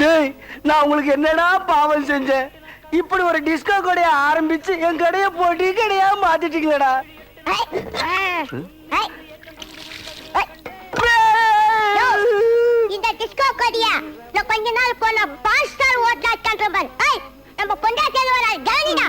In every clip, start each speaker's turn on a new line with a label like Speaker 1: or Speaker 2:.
Speaker 1: டேய், நான் உங்களுக்கு என்னடா பாவம் செஞ்சேன்? இப்படி ஒரு டிஸ்கோ கடையை ஆரம்பிச்சு என் கடையை போட்டி கடையா மாத்திட்டீங்களடா.
Speaker 2: இந்த டிஸ்கோ கடையா நான் கொஞ்ச நாள் போன 5 ஸ்டார் ஹோட்டல் கண்ட்ரோல். நம்ம பொண்டாட்டி வர கவனிடா.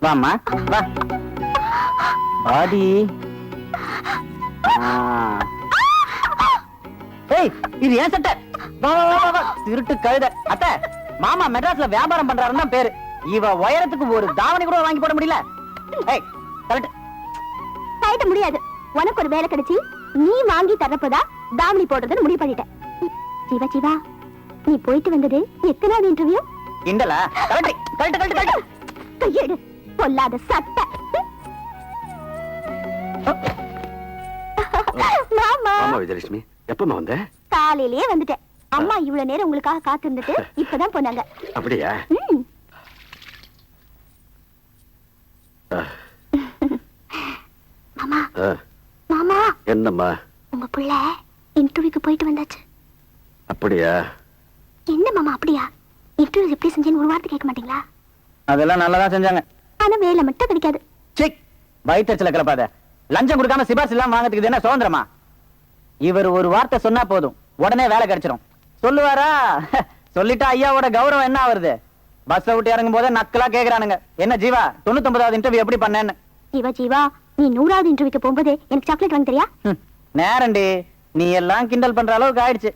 Speaker 3: வாமா வா பாடி. ஏய் இது ஏன் சட்டை? வா வா வா வா திருட்டு கழுத. அத்தை மாமா மெட்ராஸ்ல வியாபாரம் பண்றாருன்னு தான் பேரு. இவ உயரத்துக்கு ஒரு தாவணி கூட வாங்கி போட முடியல. ஏய் கரெக்ட்
Speaker 2: கட்ட முடியாது. உனக்கு ஒரு வேலை கிடைச்சி நீ வாங்கி தரப்பதா தாவணி போடுறதுன்னு முடிவு பண்ணிட்டேன். சிவா சிவா நீ போயிட்டு வந்தது எத்தனாவது இன்டர்வியூ?
Speaker 3: கிண்டலா? Correct correct correct correct.
Speaker 2: கையெடு பொல்லாத சட்டை. மாமா
Speaker 1: ஆமா விஜயலட்சுமி, எப்பமா வந்த?
Speaker 2: காலையிலேயே வந்துட்டேன். அம்மா இவ்வளவு நேரம் உங்களுக்காக காத்திருந்துட்டு இப்பதான் போனாங்க.
Speaker 1: அப்படியா?
Speaker 2: மாமா மாமா
Speaker 1: என்னம்மா?
Speaker 2: உங்க புள்ள இன்டர்வியூக்கு போயிட்டு வந்தாச்சு.
Speaker 1: அப்படியா?
Speaker 2: என்ன மாமா அப்படியா? இன்டர்வியூ எப்படி செஞ்சேன்னு ஒரு வார்த்தை கேட்க மாட்டீங்களா?
Speaker 3: அதெல்லாம் நல்லதா செஞ்சாங்க.
Speaker 2: ஆனா வேலை மட்டும் கிடைக்காது.
Speaker 3: சிக் வயிற்றுல கிளப்பாத. லஞ்சம் கொடுக்காம சிபாரிசு எல்லாம் வாங்கிறதுக்கு என்ன சுதந்திரமா? இவர் ஒரு வார்த்தை சொன்னா போதும் உடனே வேலை கிடைச்சிடும். சொல்லுவாரா? சொல்லிட்டா ஐயாவோட கௌரவம் என்ன ஆகுறது? பஸ் விட்டு இறங்கும் போதே நக்கலா கேக்குறானுங்க, என்ன ஜீவா 99வது இன்டர்வியூ எப்படி பண்ணேன்னு.
Speaker 2: ஜீவா ஜீவா நீ 100வது இன்டர்வியூக்கு போகும்போது எனக்கு சாக்லேட் வாங்கி தரியா?
Speaker 3: நேரண்டி நீ எல்லாம் கிண்டல் பண்ற அளவுக்கு ஆயிடுச்சு.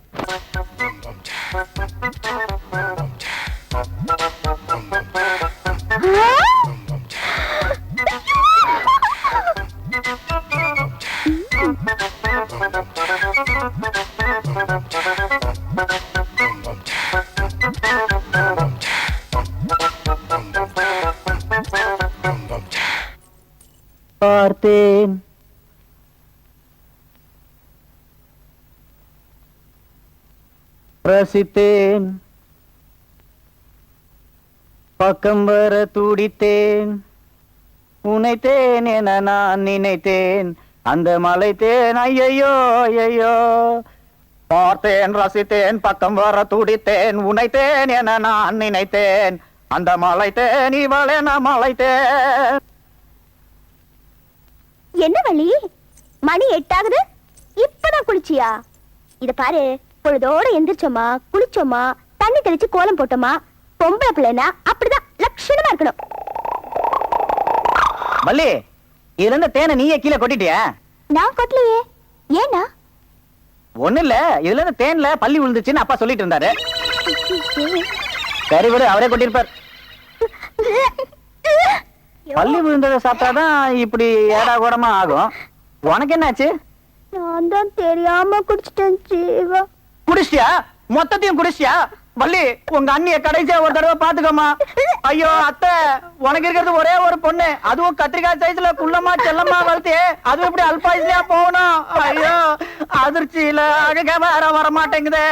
Speaker 3: பார்த்தேன் ரசித்தேன் பக்கம் வர துடித்தேன் உனைத்தேன் என நான் நினைத்தேன் அந்த மலைத்தேன் ஐயையோ ஐயையோ. பார்த்தேன் ரசித்தேன் பக்கம் வர துடித்தேன் உனைத்தேன் என நான் நினைத்தேன் அந்த மலைத்தேன் இவளே நான் மலைத்தேன்.
Speaker 2: என்ன வள்ளி மணி 8 ஆகுது இப்பதான் குளிச்சியா? இத பாரு, பொழுதோட எந்திரிச்சோமா குளிச்சோமா தண்ணி தெளிச்சு கோலம் போட்டோமா. பொம்பளை பிள்ளைனா அப்படிதான் லட்சணமா இருக்கணும்.
Speaker 3: வள்ளி இதுல இருந்த தேனை நீயே கீழே கொட்டிட்டியா?
Speaker 2: நான் கொட்டலையே. ஏன்னா?
Speaker 3: ஒண்ணு இல்ல, இதுல இருந்து தேன்ல பள்ளி விழுந்துச்சுன்னு அப்பா சொல்லிட்டு இருந்தாரு. சரி விடு, அவரே கொட்டிருப்பார். பள்ளி விழுந்ததை சாப்பிட்டாதான் இப்படி ஏடா கூடமா ஆகும். உனக்கு என்னாச்சு?
Speaker 2: நான் தான் தெரியாம குடிச்சிட்டேன் ஜீவா.
Speaker 3: குடிச்சியா? மொத்தத்தையும் குடிச்சியா? வள்ளி உங்க அண்ணிய கடைசியா ஒரு தடவை பாத்துக்கோமா. ஐயோ அத்தை, உனக்கு இருக்கிறது ஒரே ஒரு பொண்ணு, அதுவும் கத்திரிக்காய் சைஸ்ல குள்ளமா செல்லமா வளர்த்து அதுவும் இப்படி அல்பாயுஸ்லயா போகணும். ஐயோ அதிர்ச்சியில அழகா வேற வர மாட்டேங்குதே.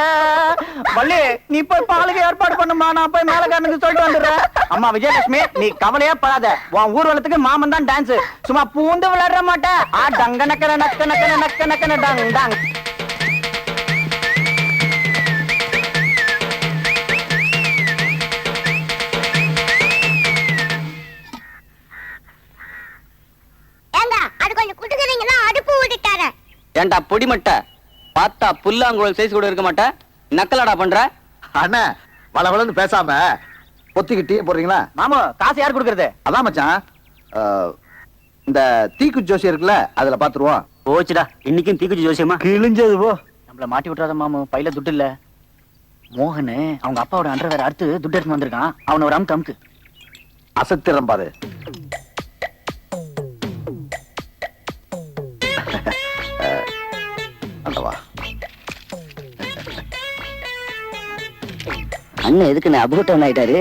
Speaker 3: வள்ளி நீ போய் பாலுக்கு ஏற்பாடு பண்ணுமா, நான் போய் மேலக்காரனுக்கு சொல்லிட்டு வந்துடுறேன். அம்மா விஜயலட்சுமி நீ கவலையா படாத, உன் ஊர்வலத்துக்கு மாமன் தான் டான்ஸ், சும்மா பூந்து விளையாட மாட்டேன். டங்க நக்கன நக்க நக்கன நக்க நக்கன டங் டங்.
Speaker 4: ஏண்டா பொடி மட்ட பார்த்தா புல்லாங்குழல் சைஸ் கூட இருக்க மாட்டேன், நக்கலடா பண்ற.
Speaker 1: அண்ணா வளவளன்னு பேசாம பொத்திக்கிட்டே போடுறீங்களா?
Speaker 3: மாமா காசு யார் கொடுக்கறது?
Speaker 1: அதான் மச்சான், இந்த தீக்கு ஜோசி இருக்குல்ல அதுல பாத்துருவோம்.
Speaker 3: போச்சுடா இன்னைக்கும் தீக்குச்சி ஜோசியமா
Speaker 1: கிழிஞ்சது போ.
Speaker 3: நம்மள மாட்டி விட்டுறாத மாமு, பையில துட்டு இல்ல. மோகனு அவங்க அப்பாவோட அண்டர் வேற அறுத்து துட்டு எடுத்து வந்திருக்கான், அவன ஒரு அமுக்கு அமுக்கு.
Speaker 1: அசத்திரம் பாரு.
Speaker 4: அண்ணன் எதுக்கு அபூட்டம் ஆயிட்டாரு?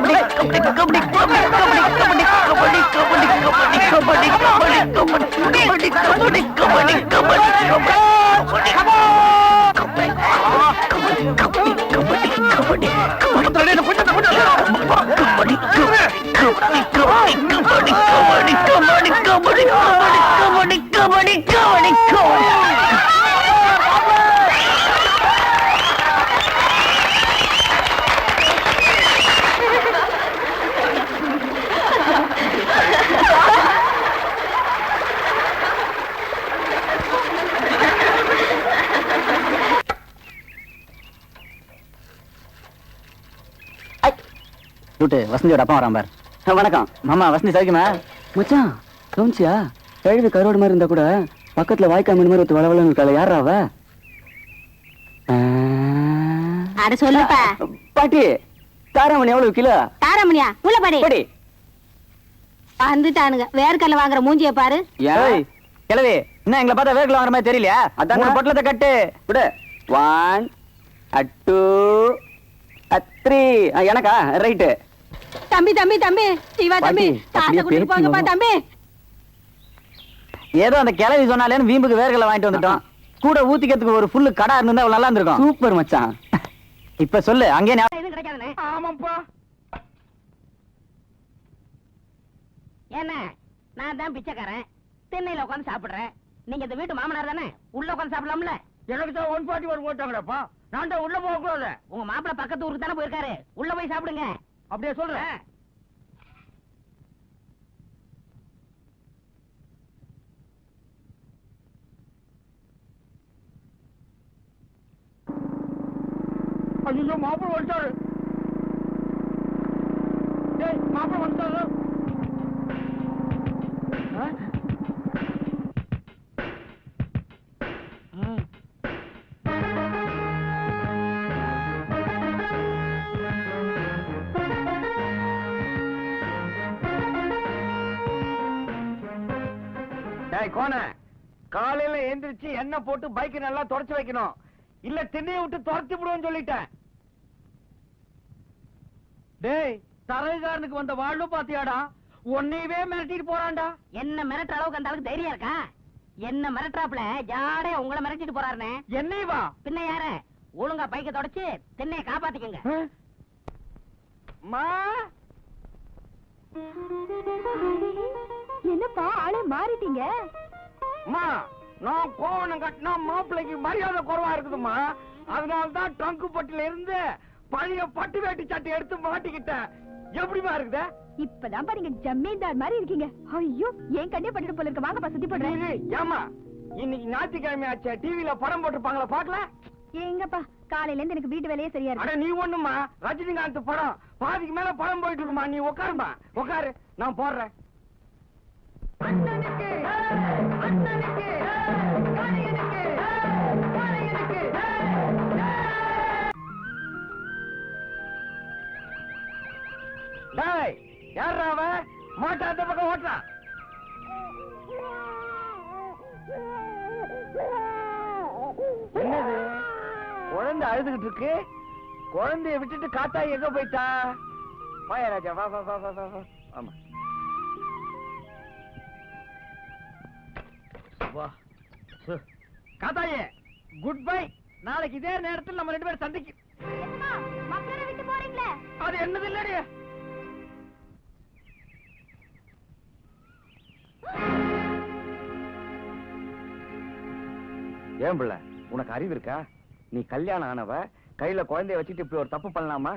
Speaker 5: கபடி கபடி கபடி கபடி கபடி கபடி வசந்தியோட அப்பா வரான் பார். வணக்கம் மாமா. வசந்தி சரிக்குமா மச்சான்? கவுன்சியா கழுவி கரோடு மாதிரி இருந்தா கூட பக்கத்துல வாய்க்கா மீன் மாதிரி ஒருத்த வளவளன்னு இருக்காள, யாரா அவ?
Speaker 2: அட சொல்லுப்பா.
Speaker 5: பாட்டி, தாராமணி எவ்வளவு கிலோ?
Speaker 2: தாராமணியா? உள்ள பாடி
Speaker 5: பாடி
Speaker 2: வந்துட்டானுங்க. வேர்க்கல்ல வாங்குற மூஞ்சிய பாரு.
Speaker 5: ஏய் கிழவி, என்ன எங்களை பார்த்தா வேர்க்கல வாங்குற மாதிரி தெரியலையா? அதான் ஒரு பொட்டலத்தை கட்டு விடு. 1 2 3. எனக்கா? ரைட்டு.
Speaker 2: தம்பி தம்பி தம்பி சிவா தம்பி, காசை கொடுத்து போங்கப்பா தம்பி.
Speaker 5: ஏதோ அந்த கிழவி சொன்னாலேன்னு வீம்புக்கு வேர்களை வாங்கிட்டு வந்துட்டோம். கூட ஊத்திக்கிறதுக்கு ஒரு ஃபுல்லு கடை இருந்தா நல்லா இருந்திருக்கும். சூப்பர் மச்சான். இப்ப சொல்லு, அங்கே
Speaker 2: எதுவும் கிடைக்காதுனே.
Speaker 3: ஆமாப்பா.
Speaker 6: என்ன, நான் தான் பிச்சைக்காரன், திண்ணையில உட்காந்து சாப்பிடுறேன். நீங்க இந்த வீட்டு மாமனார் தானே, உள்ள உட்காந்து சாப்பிடலாம்ல?
Speaker 3: எனக்கு தான் 141 போட்டாங்கடப்பா. நான் தான் உள்ள போக கூடாது.
Speaker 6: உங்க மாப்பிள்ள பக்கத்து ஊருக்கு தானே போயிருக்காரு, உள்ள போய் சாப்பிடுங்க.
Speaker 3: அப்படியே சொல்றேன். ஐயோ, மாப்பிள்ள வந்துட்டாரு. மாப்பிள்ள வந்துட்டாரு. கோன காலையில எந்திரிச்சு எண்ணெய் போட்டு பைக் நல்லா தொடச்சு வைக்கணும், இல்ல திண்ணையை விட்டு துரத்தி விடுவோம் சொல்லிட்டேன். டேய், தரைகாரனுக்கு வந்த வாழ்வு பாத்தியாடா? உன்னையவே மிரட்டிட்டு போறான்டா.
Speaker 6: என்ன மிரட்டுற அளவுக்கு அந்த அளவுக்கு தைரியம் இருக்கா? என்ன மிரட்டுறாப்ல ஜாடே உங்களை மிரட்டிட்டு போறாருனே.
Speaker 3: என்னைவா?
Speaker 6: பின்ன யார? ஒழுங்கா பைக்க தொடச்சு திண்ணையை காப்பாத்திக்கங்க.
Speaker 2: என்னப்பா ஆளே மாறிட்டீங்க?
Speaker 3: நான் கோவணம் கட்டினா மாப்பிள்ளைக்கு மரியாதை குறைவா இருக்குதுமா. அதனால்தான் ட்ரங்கு பட்டில இருந்து பழைய பட்டு வேட்டி சட்டை எடுத்து மாட்டிக்கிட்டேன். எப்படிமா இருக்குது?
Speaker 2: இப்பதான் நீங்க ஜமீன்தார் மாதிரி இருக்கீங்க. ஐயோ, ஏன் கண்ணே பண்ணிட்டு போல இருக்க. வாங்கப்பா சுத்தி போடுறேன்.
Speaker 3: ஏமா, இன்னைக்கு ஞாயிற்றுக்கிழமை ஆச்சு, டிவில படம் போட்டுருப்பாங்களா? பாக்கல?
Speaker 2: எங்கப்பா, காலையில இருந்து எனக்கு வீட்டு வேலையே சரியா
Speaker 3: அட நீ ஒண்ணுமா, ரஜினிகாந்த் படம் பாதிக்கு மேல படம் போயிட்டு இருக்குமா. நீ உட்காருமா, உட்காரு, நான் போடுறேன். யாரா அவ? மாட்டா அந்த பக்கம் ஓட்டுறான். என்னது? குழந்தை அழுதுகிட்டு இருக்கு. குழந்தைய விட்டுட்டு காத்தா எங்க போயிட்டா? வாயா ராஜா, வா வா வா வா வா வா. ஆமா வா. காத்தாயே, குட் பை. நாளைக்கு இதே நேரத்தில் நம்ம 2 பேரும் சந்திக்கு.
Speaker 2: மக்களை விட்டு போறீங்களே,
Speaker 3: அது என்னது இல்லடி? ஏன் பிள்ளை, உனக்கு அறிவு இருக்கா? நீ கல்யாணம் ஆனவ, கையில குழந்தைய வச்சுட்டு இப்படி ஒரு தப்பு பண்ணலாமா?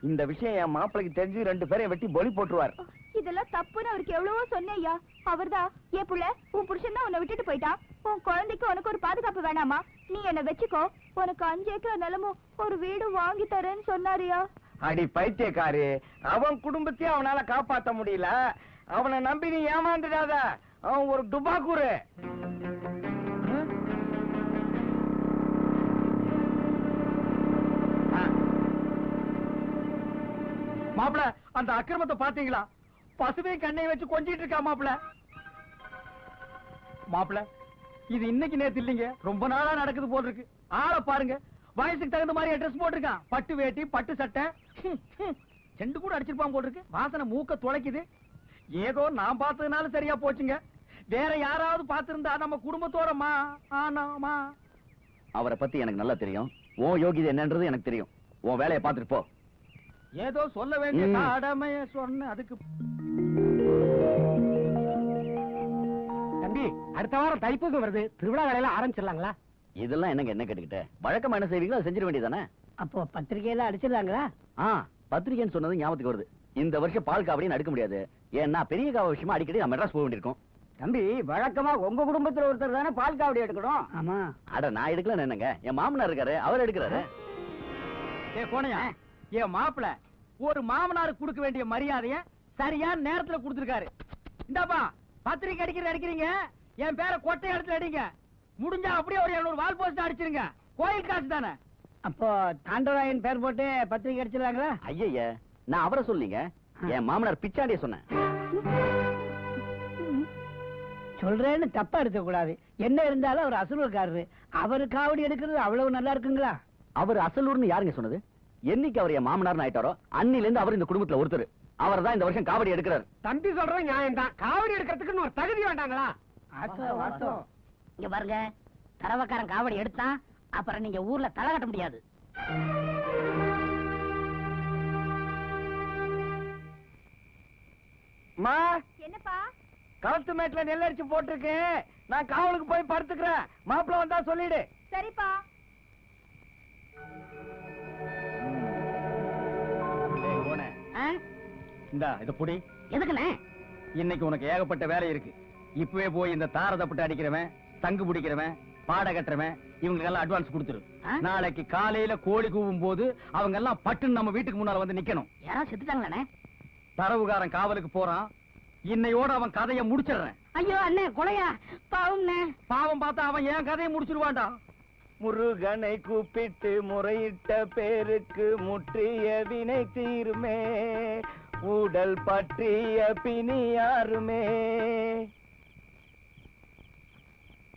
Speaker 3: இந்த விஷயம் என் மாப்பிளைக்கு தெரிஞ்சு 2 பேரையும் வெட்டி பொலி போட்டுருவார்.
Speaker 2: இதெல்லாம் தப்புன்னு அவருக்கு எவ்வளவோ சொன்னேயா. அவர்தான், ஏன் புள்ள, உன் புருஷன் தான் உன்னை விட்டுட்டு போயிட்டான், உன் குழந்தைக்கு உனக்கு ஒரு பாதுகாப்பு வேணாமா? நீ என்ன வச்சுக்கோ, உனக்கு 5 ஏக்கர் நிலமும் ஒரு வீடு வாங்கி தரேன்னு சொன்னாரியா.
Speaker 3: அடி பைத்தியக்காரி, அவன் குடும்பத்தையே அவனால காப்பாத்த முடியல. அவனை நம்பி நீ ஏமாந்துடாத. அவன் ஒரு டுபாக்கூரு. மாப்பிள, அந்த அக்கிரமத்தை பாத்தீங்களா? பசுவை கண்ணை வச்சு கொஞ்சிட்டு இருக்கா மாப்பிள. மாப்பிள, இது இன்னைக்கு நேத்து இல்லைங்க, ரொம்ப நாளா நடக்குது போல் இருக்கு. ஆளை பாருங்க, வயசுக்கு தகுந்த மாதிரி ட்ரெஸ் போட்டிருக்கான். பட்டு வேட்டி, பட்டு சட்டை, செண்டு கூட அடிச்சிருப்பான் போல் இருக்கு. வாசனை மூக்க துளைக்குது. ஏதோ நான் பார்த்ததுனால சரியா போச்சுங்க. வேற யாராவது பார்த்திருந்தா நம்ம குடும்பத்தோட ஆனாமா.
Speaker 5: அவரை பத்தி எனக்கு நல்லா தெரியும். ஓ யோகிதை என்னன்றது எனக்கு தெரியும். உன் வேலையை பார்த்துட்டு போ.
Speaker 3: ஏதோ சொல்ல வேண்டிய கடமைய சொன்ன, அதுக்கு தம்பி அடுத்த வாரம் தைப்பூசம் வருது, திருவிழா வேலையில ஆரம்பிச்சிடலாங்களா?
Speaker 5: இதெல்லாம் என்னங்க என்ன கேட்டுக்கிட்ட? வழக்கமா என்ன செய்வீங்களோ அதை செஞ்சிட வேண்டியதானே?
Speaker 6: அப்போ பத்திரிகையில அடிச்சிடலாங்களா?
Speaker 5: பத்திரிகைன்னு சொன்னது ஞாபகத்துக்கு வருது. இந்த வருஷம் பால் காவடின்னு அடுக்க முடியாது. ஏன்னா பெரிய காவ விஷயமா அடிக்கடி நான் மெட்ராஸ் போக வேண்டியிருக்கும்.
Speaker 3: தம்பி வழக்கமா உங்க குடும்பத்துல ஒருத்தர் தானே பால் காவடி எடுக்கணும்.
Speaker 6: ஆமா.
Speaker 5: அட நான் எடுக்கல என்னங்க, என் மாமனார் இருக்காரு, அவர் எடுக்கிறாரு.
Speaker 3: கோணையா, என் மாப்பிள ஒரு மாமனாருக்கு கொடுக்க வேண்டிய மரியாதைய சரியான நேரத்துல கொடுத்திருக்காரு. இந்தாப்பா பத்திரிக்கை அடிக்கிறீங்க, என் பேரை கொட்டை இடத்துல அடிங்க. முடிஞ்சா அப்படியே ஒரு 200 வால் போஸ்ட் அடிச்சிருங்க. கோயில் காசு தானே.
Speaker 6: அப்போ தாண்டவராயன் பேர் போட்டு பத்திரிக்கை அடிச்சிடலாங்களா?
Speaker 5: ஐய நான் அவரை சொல்லிங்க, என் மாமனார் பிச்சாண்டிய சொன்னேன்.
Speaker 6: சொல்றேன்னு தப்பா எடுக்க கூடாது. என்ன இருந்தாலும் அவர் அசலூர்காரரு. அவரு காவடி எடுக்கிறது அவ்வளவு நல்லா இருக்குங்களா?
Speaker 5: அவர் அசலூர்னு யாருங்க சொன்னது? என்னைக்கு அவர் என் மாமனார் ஆயிட்டாரோ அன்னில இருந்து அவர் இந்த குடும்பத்துல ஒருத்தர். அவர் தான் இந்த வருஷம் காவடி எடுக்கிறார்.
Speaker 3: தம்பி சொல்றது நியாயம் தான். காவடி எடுக்கிறதுக்கு ஒரு தகுதி வேண்டாங்களா?
Speaker 6: இங்க பாருங்க, தரவக்காரன் காவடி எடுத்தான் அப்புறம் நீங்க ஊர்ல தலை கட்ட முடியாது.
Speaker 2: என்னப்பா?
Speaker 3: களத்து மேட்ல நெல்லரிச்சு போட்டிருக்கேன். நான் காவலுக்கு போய் படுத்துக்கிறேன். மாப்பிள்ள வந்தா சொல்லிடு.
Speaker 2: சரிப்பா.
Speaker 3: இந்தா இத புடி.
Speaker 6: எதுக்குண்ணே?
Speaker 3: இன்னைக்கு உனக்கு ஏகப்பட்ட வேலை இருக்கு. இப்பவே போய் இந்த தாரதப்பட்டு அடிக்கிறவன், தங்கு பிடிக்கிறவன், பாட கட்டுறவன் இவங்க எல்லாம் அட்வான்ஸ் கொடுத்துரு. நாளைக்கு காலையில கோழி கூவும் போது அவங்க எல்லாம் பட்டுன்னு நம்ம வீட்டுக்கு முன்னால வந்து நிக்கணும்.
Speaker 6: யாராவது செத்துட்டாங்களாண்ணே?
Speaker 3: தரவுகாரன் காவலுக்கு போறான். இன்னையோட அவன் கதையை முடிச்சிடுறேன்.
Speaker 6: ஐயோ அண்ணே, கொலையா? பாவம்ண்ணே.
Speaker 3: பாவம் பார்த்தா அவன் என் கதையை முடிச்சிருவான்டா. முருகனை கூப்பிட்டு முறையிட்ட பேருக்கு முற்றிய வினை தீருமே, உடல் பற்றிய பிணி யாருமே.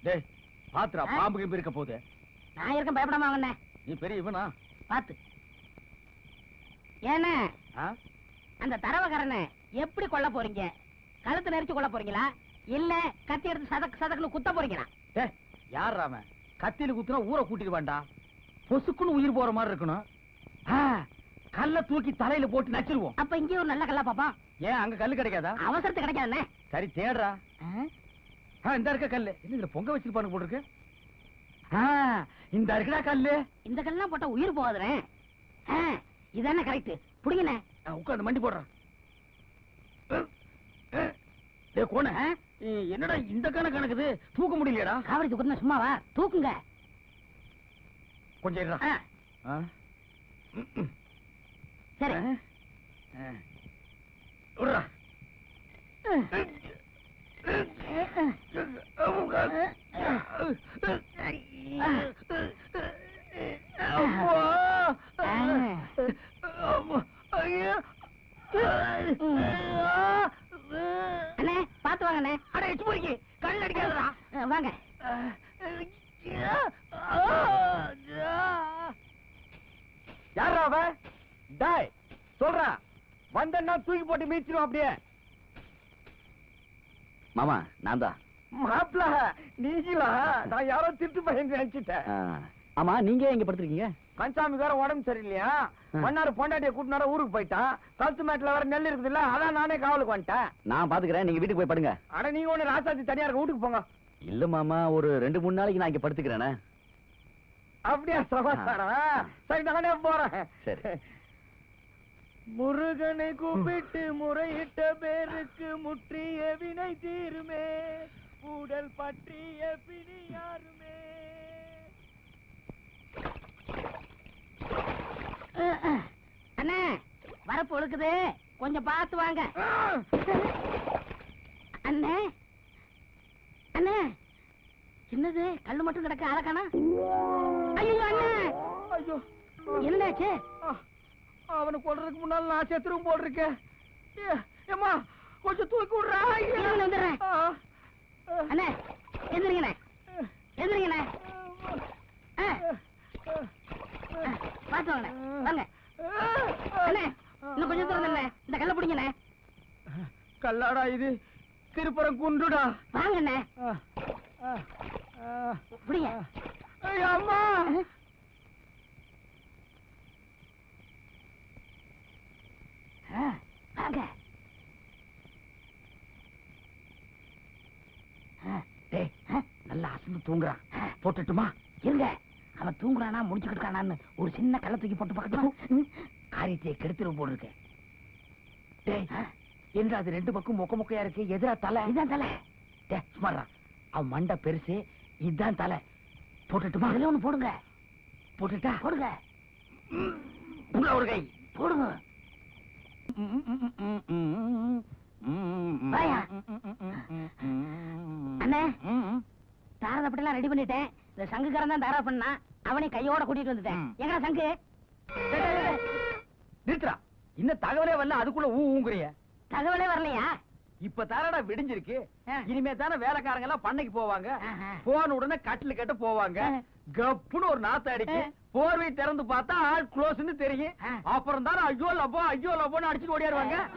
Speaker 3: டேய் பாத்துரா, பாம்பு கிம்பு இருக்க போகுது.
Speaker 6: நான் இருக்க பயப்படாம வாங்கண்ணே.
Speaker 3: நீ பெரிய இவனா?
Speaker 6: பாத்து. ஏண்ணே அந்த தரவக்காரனை எப்படி கொல்ல போறீங்க? கழுத்து நெரிச்சு கொல்ல போறீங்களா இல்ல கத்தி எடுத்து சதக்கு சதக்குன்னு குத்த போறீங்களா?
Speaker 3: யார் அவன்? கத்தியில குத்துனா ஊரை கூட்டிடுவான்டா. பொசுக்குன்னு உயிர் போற மாதிரி இருக்கணும். கல்ல தூக்கி தலையில போட்டு நச்சிருவோம்.
Speaker 6: அப்ப இங்கே ஒரு நல்ல கல்லா பாப்பா.
Speaker 3: ஏன் அங்க கல்லு கிடைக்காதா?
Speaker 6: அவசரத்து கிடைக்காதுண்ணே.
Speaker 3: சரி தேடுறா. இந்த இருக்க கல்லு என்ன பொங்க வச்சிருப்பானு போட்டுருக்கு. இந்த இருக்குடா கல்லு.
Speaker 6: இந்த கல்லாம் போட்டா உயிர் போகாதுண்ணே. இதானே கரெக்ட். புடிங்கண்ணே.
Speaker 3: உட்காந்து மண்டி போடுறான். கோண என்னடா இந்த கணக்குது? தூக்க முடியலையடா.
Speaker 6: காவடி தூக்குறா சும்மாவா? தூக்குங்க
Speaker 3: கொஞ்சம் இருடா.
Speaker 6: சரி
Speaker 3: விடுறா.
Speaker 6: அண்ணே பாத்து வாங்கண்ணே.
Speaker 3: அட எச்சு போறீங்க, கல் அடிக்காதடா.
Speaker 6: வாங்க.
Speaker 3: யாரா அவ? டாய் சொல்றா, வந்தன்னா தூக்கி போட்டு மீச்சிரும் அப்படியே.
Speaker 5: மாமா நான் தான்.
Speaker 3: மாப்பிள நீங்களா? நான் யாரோ திட்டு பையன் நினைச்சிட்டேன்.
Speaker 5: ஆமா நீங்க எங்க படுத்துருக்கீங்க?
Speaker 3: கன்சாமி வேற உடம்பு சரியில்லையா, மன்னாரு பொண்டாட்டிய கூட்டினார ஊருக்கு போயிட்டான். கழுத்து மேட்ல வேற நெல் இருக்குது இல்ல, அதான் நானே காவலுக்கு வந்துட்டேன்.
Speaker 5: நான் பாத்துக்கிறேன், நீங்க வீட்டுக்கு போய் படுங்க.
Speaker 3: அட நீங்க ஒண்ணு ராசாத்தி தனியா இருக்க, வீட்டுக்கு போங்க.
Speaker 5: இல்ல மாமா, ஒரு 2-3 நாளைக்கு நான் இங்க படுத்துக்கிறேனே.
Speaker 3: அப்படியா சமாச்சாரம்? சரி நானே போறேன்.
Speaker 5: சரி.
Speaker 3: முருகனை கூப்பிட்டு முறையிட்ட பேருக்கு முற்றிய வினை தீருமே, உடல் பற்றிய பிணி யாருமே.
Speaker 6: அண்ணே வரப்பு ஒழுக்குது, கொஞ்சம் பார்த்து வாங்க. அண்ணே அண்ணே என்னது கல்லு மட்டும் கிடக்க அழகானா? ஐயோ அண்ணே,
Speaker 3: ஐயோ
Speaker 6: என்னாச்சு?
Speaker 3: அவனை கொல்றதுக்கு முன்னால நான் செத்துரும் போல் இருக்கேன். ஏம்மா கொஞ்சம் தூக்கி விடுறா.
Speaker 6: வந்துடுறேன். அண்ணே எந்திரிங்கண்ணே, எந்திரிங்கண்ணே. பார்த்து வாங்கண்ணே, வாங்க. அண்ணே இன்னும் கொஞ்சம் தூரம் தானே, இந்த கல்ல பிடிங்கண்ணே.
Speaker 3: கல்லாடா இது, திருப்புறம் குண்டுடா.
Speaker 6: வாங்கண்ணே பிடிங்க.
Speaker 3: அம்மா
Speaker 6: வாங்க.
Speaker 3: தூங்குறான் போட்டுட்டுமா
Speaker 6: இருங்க அவன் தூங்குறானா முடிச்சுக்கிட்டு இருக்கானான்னு ஒரு சின்ன கள்ள தூக்கி போட்டு பார்க்கட்டும்.
Speaker 3: காரியத்தை கெடுத்துரும் போல் இருக்கு. டேய் என்ன அது ரெண்டு பக்கம் மொக்க மொக்கையா இருக்கு, எதிரா தலை?
Speaker 6: இதான் தலை.
Speaker 3: டேய் சும்மாடா, அவன் மண்டை பெருசு, இதுதான் தலை. போட்டுட்டுமா?
Speaker 6: அதுல ஒண்ணு போடுங்க.
Speaker 3: போட்டுட்டா?
Speaker 6: போடுங்க
Speaker 3: உள்ள ஒரு கை
Speaker 6: போடுங்க. வாயா. அண்ணே தாரதப்பட்டெல்லாம் ரெடி பண்ணிட்டேன். இந்த சங்குக்காரன் தான் தாரா பண்ணா, அவனை கையோட கூட்டிட்டு வந்துட்டேன். எங்கடா சங்கு?
Speaker 3: நிறுத்துறா, இன்னும் தகவலே வரல அதுக்குள்ள ஊங்குறிய.
Speaker 6: தகவலே வரலையா?
Speaker 3: இப்ப தானடா விடிஞ்சிருக்கு.
Speaker 6: ஆ.
Speaker 3: இனிமே தானே வேலைக்காரங்க எல்லாம் பண்ணைக்கு போவாங்க.
Speaker 6: ஆஹா.
Speaker 3: போன உடனே கட்டில் கட்ட போவாங்க.
Speaker 6: ஆ.
Speaker 3: கப்புன்னு ஒரு நாத்த அடிக்கு. போர்வை திறந்து பார்த்தா ஆள் க்ளோஸ்ன்னு தெரியும்.
Speaker 6: ஆ.
Speaker 3: அப்புறம் தானே ஐயோ லப்போ ஐயோ லப்போன்னு அடிச்சுட்டு ஓடியாருவாங்க.